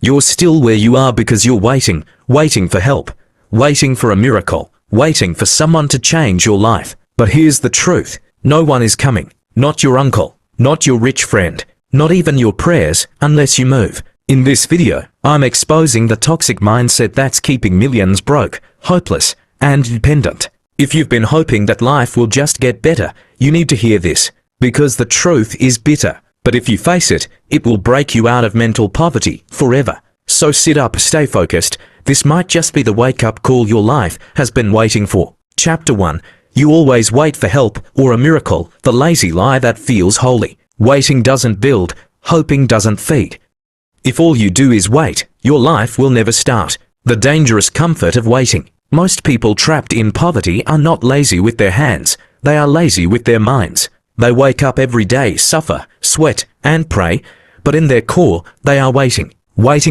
You're still where you are because you're waiting for help, waiting for a miracle, waiting for someone to change your life. But here's the truth. No one is coming. Not your uncle, not your rich friend, not even your prayers, unless you move. In this video, I'm exposing the toxic mindset that's keeping millions broke, hopeless, and dependent. If you've been hoping that life will just get better, you need to hear this, because the truth is bitter. But if you face it, it will break you out of mental poverty forever. So sit up, stay focused. This might just be the wake-up call your life has been waiting for. Chapter 1. You always wait for help or a miracle, the lazy lie that feels holy. Waiting doesn't build, hoping doesn't feed. If all you do is wait, your life will never start. The dangerous comfort of waiting. Most people trapped in poverty are not lazy with their hands, they are lazy with their minds. They wake up every day, suffer, sweat, and pray, but in their core, they are waiting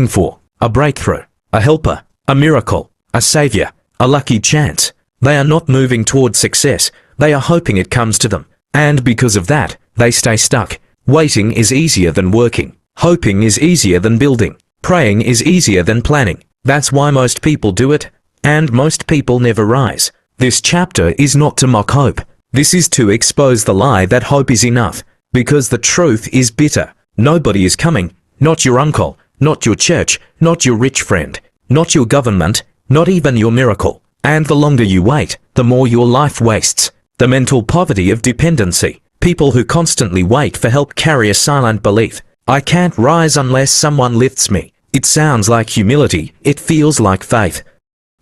for a breakthrough, a helper, a miracle, a savior, a lucky chance. They are not moving towards success, they are hoping it comes to them. And because of that, they stay stuck. Waiting is easier than working. Hoping is easier than building. Praying is easier than planning. That's why most people do it, and most people never rise. This chapter is not to mock hope. This is to expose the lie that hope is enough, because the truth is bitter. Nobody is coming, not your uncle, not your church, not your rich friend, not your government, not even your miracle. And the longer you wait, the more your life wastes. The mental poverty of dependency. People who constantly wait for help carry a silent belief. I can't rise unless someone lifts me. It sounds like humility, it feels like faith.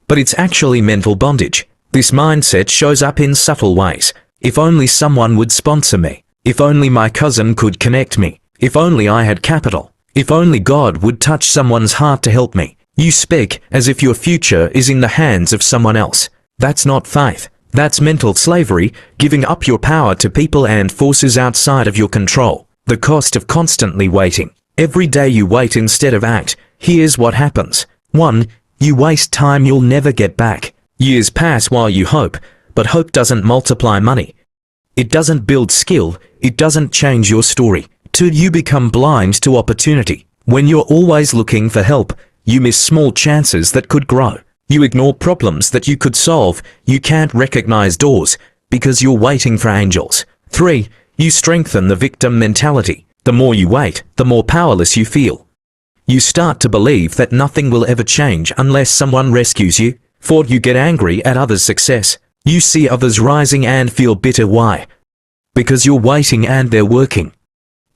But it's actually mental bondage. This mindset shows up in subtle ways. If only someone would sponsor me. If only my cousin could connect me. If only I had capital. If only God would touch someone's heart to help me. You speak as if your future is in the hands of someone else. That's not faith. That's mental slavery, giving up your power to people and forces outside of your control. The cost of constantly waiting. Every day you wait instead of act. Here's what happens. 1. You waste time you'll never get back. Years pass while you hope, but hope doesn't multiply money. It doesn't build skill, it doesn't change your story. 2. You become blind to opportunity. When you're always looking for help, you miss small chances that could grow. You ignore problems that you could solve. You can't recognize doors because you're waiting for angels. 3. You strengthen the victim mentality. The more you wait, the more powerless you feel. You start to believe that nothing will ever change unless someone rescues you. 4. You get angry at others' success. You see others rising and feel bitter. Why? Because you're waiting and they're working.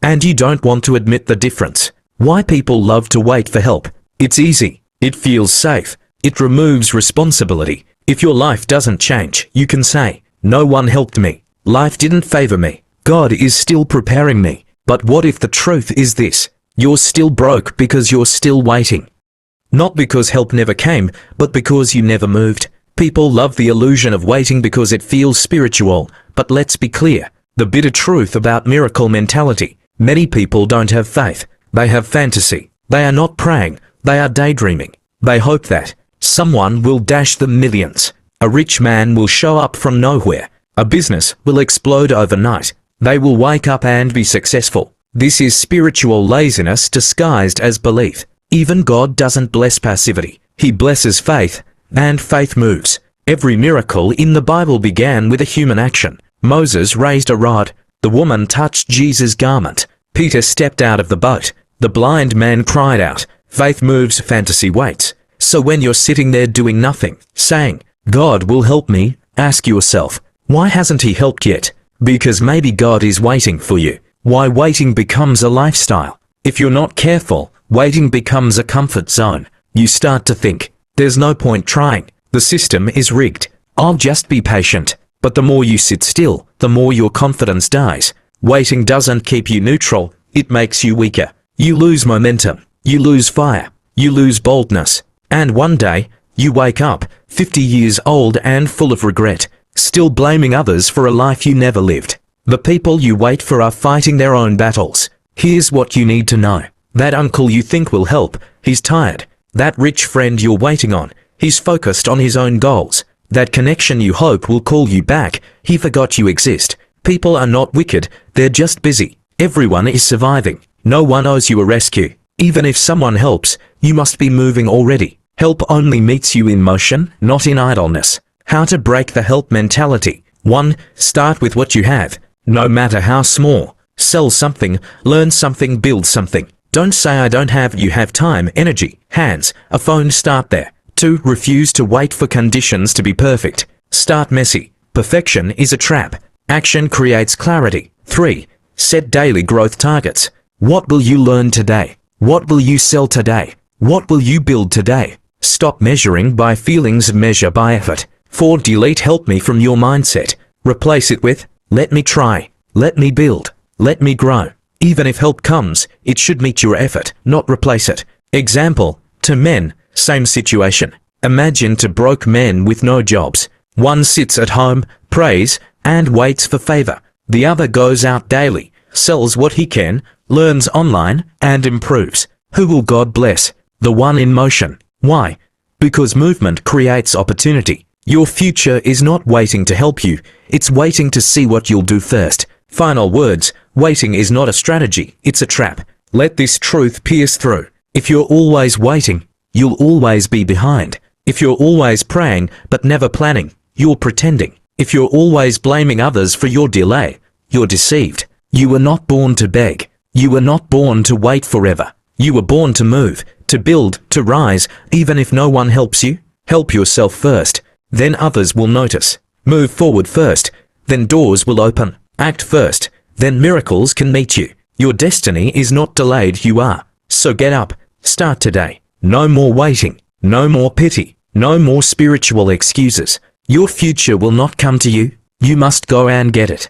And you don't want to admit the difference. Why people love to wait for help? It's easy. It feels safe. It removes responsibility. If your life doesn't change, you can say, no one helped me. Life didn't favor me. God is still preparing me. But what if the truth is this? You're still broke because you're still waiting. Not because help never came, but because you never moved. People love the illusion of waiting because it feels spiritual, but let's be clear. The bitter truth about miracle mentality. Many people don't have faith. They have fantasy. They are not praying. They are daydreaming. They hope that someone will dash them millions. A rich man will show up from nowhere. A business will explode overnight. They will wake up and be successful. This is spiritual laziness disguised as belief. Even God doesn't bless passivity. He blesses faith, and faith moves. Every miracle in the Bible began with a human action. Moses raised a rod. The woman touched Jesus' garment. Peter stepped out of the boat. The blind man cried out. Faith moves, fantasy waits. So when you're sitting there doing nothing, saying, God will help me, ask yourself, why hasn't he helped yet? Because maybe God is waiting for you. Why waiting becomes a lifestyle. If you're not careful, waiting becomes a comfort zone. You start to think, there's no point trying. The system is rigged. I'll just be patient. But the more you sit still, the more your confidence dies. Waiting doesn't keep you neutral, it makes you weaker. You lose momentum. You lose fire. You lose boldness. And one day, you wake up, 50 years old and full of regret, still blaming others for a life you never lived. The people you wait for are fighting their own battles. Here's what you need to know. That uncle you think will help, he's tired. That rich friend you're waiting on, he's focused on his own goals. That connection you hope will call you back, he forgot you exist. People are not wicked, they're just busy. Everyone is surviving. No one owes you a rescue. Even if someone helps, you must be moving already. Help only meets you in motion, not in idleness. How to break the help mentality. 1. Start with what you have, no matter how small. Sell something, learn something, build something. Don't say I don't have. You have time, energy, hands, a phone. Start there. 2. Refuse to wait for conditions to be perfect. Start messy. Perfection is a trap. Action creates clarity. 3. Set daily growth targets. What will you learn today? What will you sell today? What will you build today? Stop measuring by feelings, measure by effort. 4. Delete help me from your mindset. Replace it with, let me try, let me build, let me grow. Even if help comes, it should meet your effort, not replace it. Example, to men, same situation. Imagine two broke men with no jobs. One sits at home, prays, and waits for favor. The other goes out daily, sells what he can, learns online, and improves. Who will God bless? The one in motion. Why? Because movement creates opportunity. Your future is not waiting to help you, it's waiting to see what you'll do first. Final words, waiting is not a strategy, it's a trap. Let this truth pierce through. If you're always waiting, you'll always be behind. If you're always praying but never planning, you're pretending. If you're always blaming others for your delay, you're deceived. You were not born to beg. You were not born to wait forever. You were born to move, to build, to rise. Even if no one helps you, help yourself first. Then others will notice. Move forward first, then doors will open. Act first, then miracles can meet you. Your destiny is not delayed, you are. So get up, start today. No more waiting, no more pity, no more spiritual excuses. Your future will not come to you. You must go and get it.